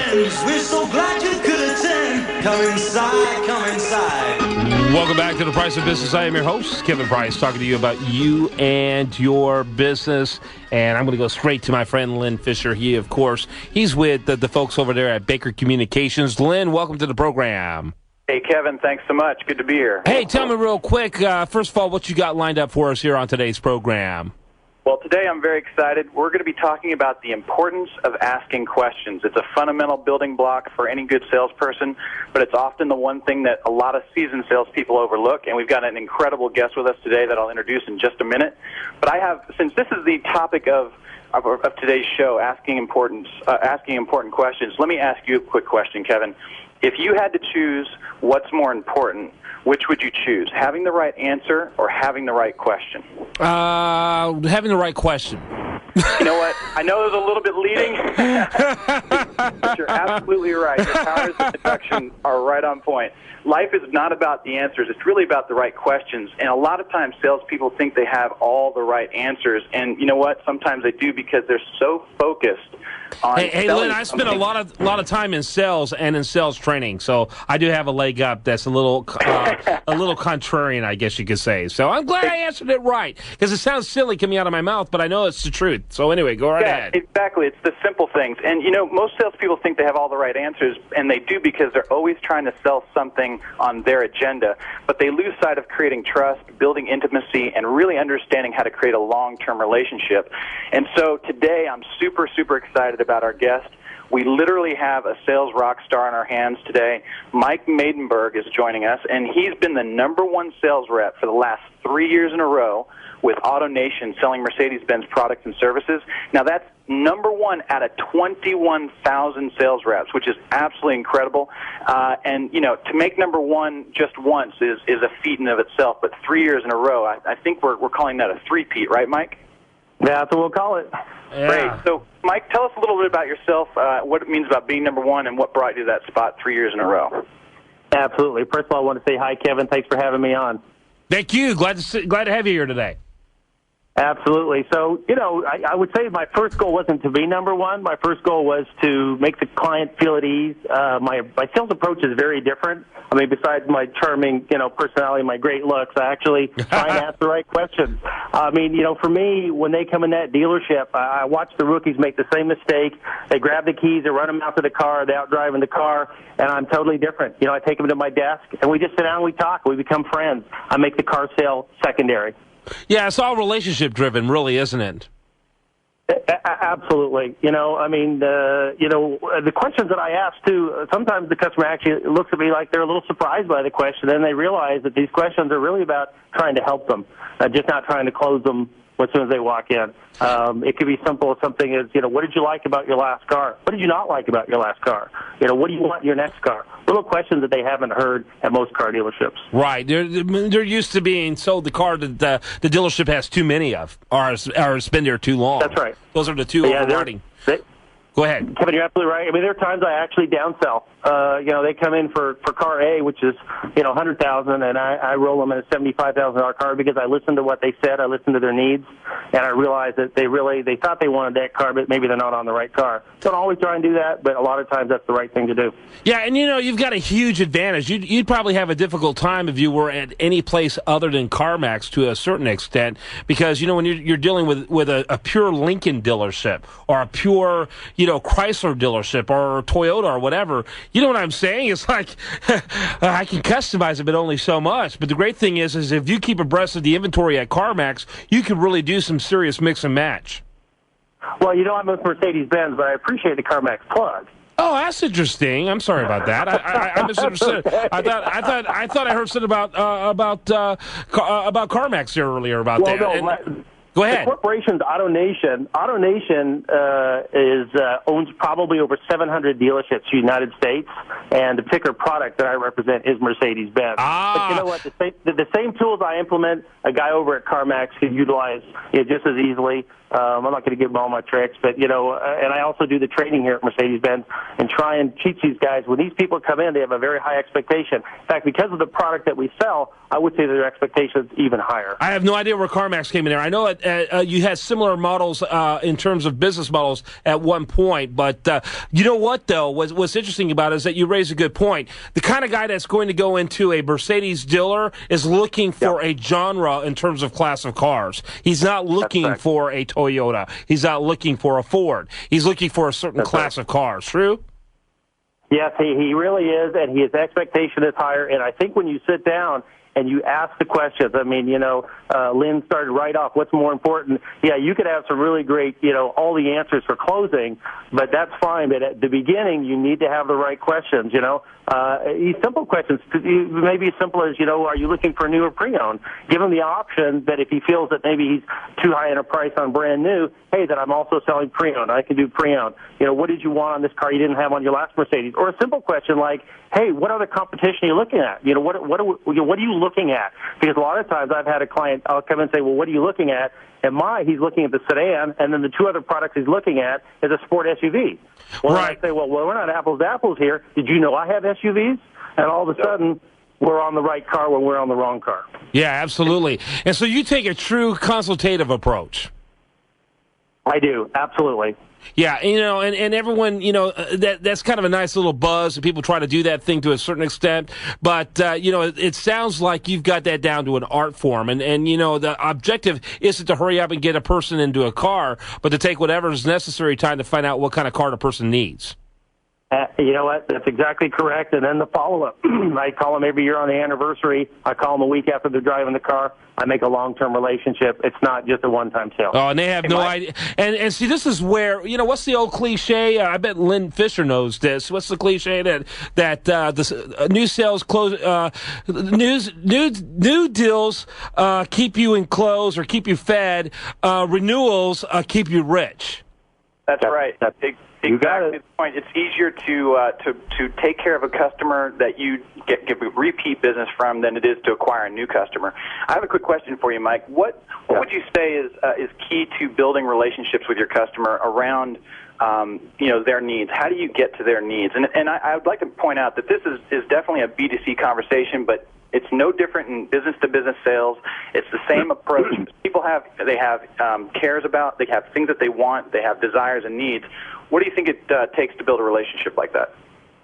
friends. We're so glad you could attend. Come inside, come inside. Welcome back to The Price of Business. I am your host, Kevin Price, talking to you about you and your business. And I'm going to go straight to my friend Lynn Fisher. He, of course, he's with the folks over there at Baker Communications. Lynn, welcome to the program. Hey, Kevin, thanks so much. Good to be here. Hey, tell me real quick, first of all, what you got lined up for us here on today's program. Well, today I'm very excited. We're going to be talking about the importance of asking questions. It's a fundamental building block for any good salesperson, but it's often the one thing that a lot of seasoned salespeople overlook, and we've got an incredible guest with us today that I'll introduce in just a minute. But I have, since this is the topic of today's show, asking important questions, let me ask you a quick question, Kevin. If you had to choose what's more important, which would you choose, having the right answer or having the right question? Having the right question. You know what? I know it was a little bit leading, but you're absolutely right. Your powers of deduction are right on point. Life is not about the answers. It's really about the right questions. And a lot of times salespeople think they have all the right answers. And you know what? Sometimes they do because they're so focused on Hey, Lynn, I spent a lot of time in sales and in sales training, so I do have a leg up that's a little contrarian, I guess you could say. So I'm glad I answered it right, because it sounds silly coming out of my mouth, but I know it's the truth. So anyway, go right ahead. Exactly. It's the simple things. And, you know, most salespeople think they have all the right answers, and they do because they're always trying to sell something on their agenda. But they lose sight of creating trust, building intimacy, and really understanding how to create a long-term relationship. And so today I'm super, super excited about our guest. We literally have a sales rock star in our hands today. Mike Maidenberg is joining us, and he's been the #1 sales rep for the last 3 years in a row with AutoNation, selling Mercedes-Benz products and services. Now, that's #1 out of 21,000 sales reps, which is absolutely incredible. And, you know, to make #1 just once is a feat in of itself, but 3 years in a row, I think we're calling that a three-peat, right, Mike? That's what we'll call it. Yeah. Great. So, Mike, tell us a little bit about yourself, what it means about being #1, and what brought you to that spot 3 years in a row. Absolutely. First of all, I want to say hi, Kevin. Thanks for having me on. Thank you. Glad to have you here today. Absolutely. So, you know, I would say my first goal wasn't to be #1. My first goal was to make the client feel at ease. My sales approach is very different. I mean, besides my charming, you know, personality, my great looks, I actually try and ask the right questions. I mean, you know, for me, when they come in that dealership, I watch the rookies make the same mistake. They grab the keys, they run them out to the car, they out driving the car, and I'm totally different. You know, I take them to my desk, and we just sit down and we talk. We become friends. I make the car sale secondary. Yeah, it's all relationship-driven, really, isn't it? Absolutely. You know, I mean, you know, the questions that I ask, too, sometimes the customer actually looks at me like they're a little surprised by the question, and they realize that these questions are really about trying to help them, just not trying to close them as soon as they walk in. It could be simple as something as, you know, what did you like about your last car? What did you not like about your last car? You know, what do you want in your next car? Little questions that they haven't heard at most car dealerships. Right. They're used to being sold the car that the dealership has too many of, or has been there too long. That's right. Those are the two overriding. Go ahead. Kevin, you're absolutely right. I mean, there are times I actually downsell. You know, they come in for car A, which is, you know, $100,000, and I roll them in a $75,000 car because I listened to what they said, I listened to their needs, and I realized that they thought they wanted that car, but maybe they're not on the right car. Don't always try and do that, but a lot of times that's the right thing to do. Yeah, and you know, you've got a huge advantage. You'd probably have a difficult time if you were at any place other than CarMax to a certain extent, because, you know, when you're dealing with a pure Lincoln dealership or a pure, you know, Chrysler dealership or Toyota or whatever, you know what I'm saying? It's like, I can customize it, but only so much. But the great thing is if you keep abreast of the inventory at CarMax, you can really do some serious mix and match. Well, you know, I'm with Mercedes-Benz, but I appreciate the CarMax plug. Oh, that's interesting. I'm sorry about that. I misunderstood. I thought I heard something about CarMax here earlier about that. No, go ahead. The corporation's AutoNation. AutoNation owns probably over 700 dealerships in the United States, and the particular product that I represent is Mercedes-Benz. But you know what? The same tools I implement, a guy over at CarMax could utilize it just as easily. I'm not going to give them all my tricks, but, you know, and I also do the training here at Mercedes-Benz and try and teach these guys. When these people come in, they have a very high expectation. In fact, because of the product that we sell, I would say their expectations even higher. I have no idea where CarMax came in there. I know at you had similar models in terms of business models at one point. But you know what, though? What's interesting about it is that you raise a good point. The kind of guy that's going to go into a Mercedes dealer is looking for a genre in terms of class of cars. He's not looking for a Toyota. He's not looking for a Ford. He's looking for a certain class of cars. True? Yes, he really is, and his expectation is higher. And I think when you sit down and you ask the questions, I mean, Lynn started right off, what's more important? Yeah, you could have some really great, all the answers for closing, but that's fine. But at the beginning, you need to have the right questions, simple questions, maybe as simple as, are you looking for new or pre-owned? Give him the option that if he feels that maybe he's too high in a price on brand new, hey, then I'm also selling pre-owned. I can do pre-owned. What did you want on this car you didn't have on your last Mercedes? Or a simple question like, hey, what other competition are you looking at? What are you looking at? Because a lot of times I've had a client, I'll come and say, well, what are you looking at? And he's looking at the sedan, and then the two other products he's looking at is a sport SUV. Well, I say, well, we're not apples to apples here. Did you know I have SUVs? And all of a sudden, we're on the right car when we're on the wrong car. Yeah, absolutely. And so you take a true consultative approach. I do, absolutely. Yeah, and everyone, that's kind of a nice little buzz, and people try to do that thing to a certain extent. But, it sounds like you've got that down to an art form. And the objective isn't to hurry up and get a person into a car, but to take whatever is necessary time to find out what kind of car the person needs. You know what? That's exactly correct. And then the follow-up. I call them every year on the anniversary. I call them a week after they're driving the car. I make a long-term relationship. It's not just a one-time sale. Oh, and they have no idea. And see, this is where, what's the old cliche? I bet Lynn Fisher knows this. What's the cliche that the new sales close, new deals keep you enclosed or keep you fed. Renewals keep you rich. That's right. Exactly the point. It's easier to take care of a customer that you get repeat business from than it is to acquire a new customer. I have a quick question for you, Mike. What would you say is key to building relationships with your customer around their needs? How do you get to their needs? And I would like to point out that this is definitely a B2C conversation, but it's no different in business-to-business sales. It's the same approach. People have cares about, they have things that they want, they have desires and needs. What do you think it takes to build a relationship like that?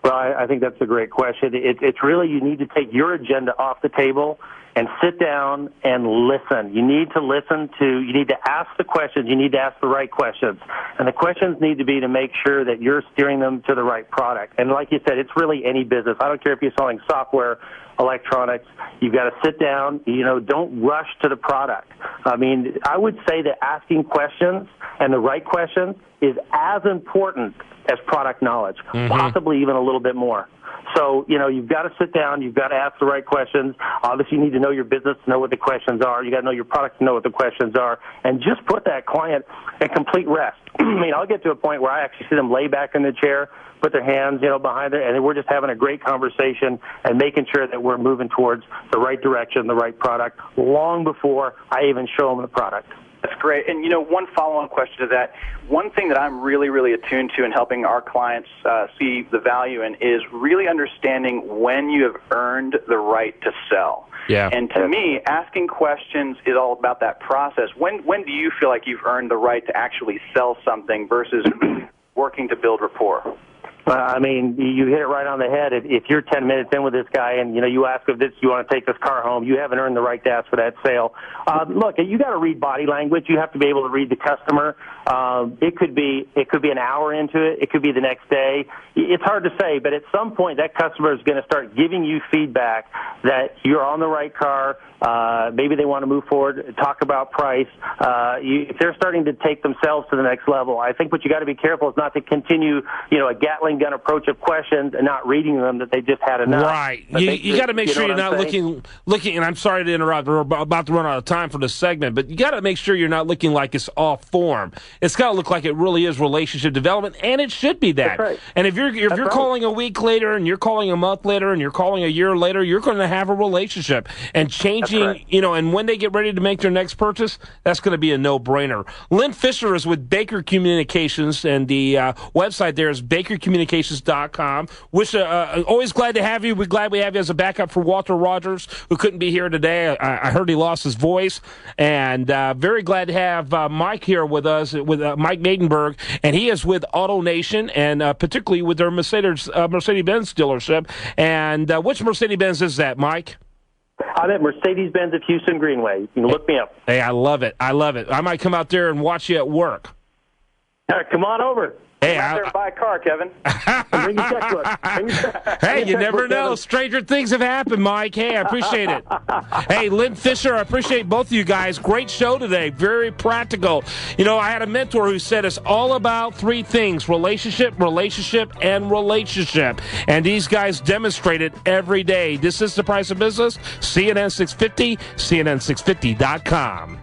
Well, I think that's a great question. It's really, you need to take your agenda off the table and sit down and listen. You need to ask the questions. You need to ask the right questions. And the questions need to be to make sure that you're steering them to the right product. And like you said, it's really any business. I don't care if you're selling software, electronics. You've got to sit down. Don't rush to the product. I mean, I would say that asking questions and the right questions is as important as product knowledge, possibly even a little bit more. So, you've got to sit down. You've got to ask the right questions. Obviously, you need to know your business to know what the questions are. You got to know your product to know what the questions are. And just put that client at complete rest. I mean, I'll get to a point where I actually see them lay back in the chair, put their hands, behind there, and we're just having a great conversation and making sure that we're moving towards the right direction, the right product, long before I even show them the product. That's great. And, one follow-on question to that, one thing that I'm really, really attuned to in helping our clients see the value in is really understanding when you have earned the right to sell. Yeah. And to me, asking questions is all about that process. When do you feel like you've earned the right to actually sell something versus working to build rapport? I mean, you hit it right on the head. If you're 10 minutes in with this guy and, you ask if you want to take this car home, you haven't earned the right to ask for that sale. Look, you got to read body language. You have to be able to read the customer. It could be an hour into it. It could be the next day. It's hard to say, but at some point that customer is going to start giving you feedback that you're on the right car. Maybe they want to move forward, talk about price. If they're starting to take themselves to the next level, I think what you got to be careful is not to continue, a Gatling gun approach of questions and not reading them that they just had enough. Right. You got to make sure you're not looking, and I'm sorry to interrupt, we're about to run out of time for this segment, but you got to make sure you're not looking like it's off form. It's got to look like it really is relationship development, and it should be that. That's right. And if you're calling a week later, and you're calling a month later, and you're calling a year later, you're going to have a relationship, and changing changing, and when they get ready to make their next purchase, that's going to be a no-brainer. Lynn Fisher is with Baker Communications, and the website there is bakercommunications.com. Always glad to have you. We're glad we have you as a backup for Walter Rogers, who couldn't be here today. I heard he lost his voice, and very glad to have Mike here with us, with Mike Maidenberg, and he is with AutoNation, and particularly with their Mercedes-Benz dealership. And which Mercedes-Benz is that, Mike? I'm at Mercedes-Benz of Houston Greenway. You can look me up. Hey, I love it. I might come out there and watch you at work. Come on over. Hey, out there and buy a car, Kevin. Bring your checkbook. Hey, you never know. Stranger things have happened, Mike. Hey, I appreciate it. Hey, Lynn Fisher, I appreciate both of you guys. Great show today. Very practical. I had a mentor who said it's all about three things: relationship, relationship, and relationship. And these guys demonstrate it every day. This is The Price of Business. CNN 650, CNN650.com.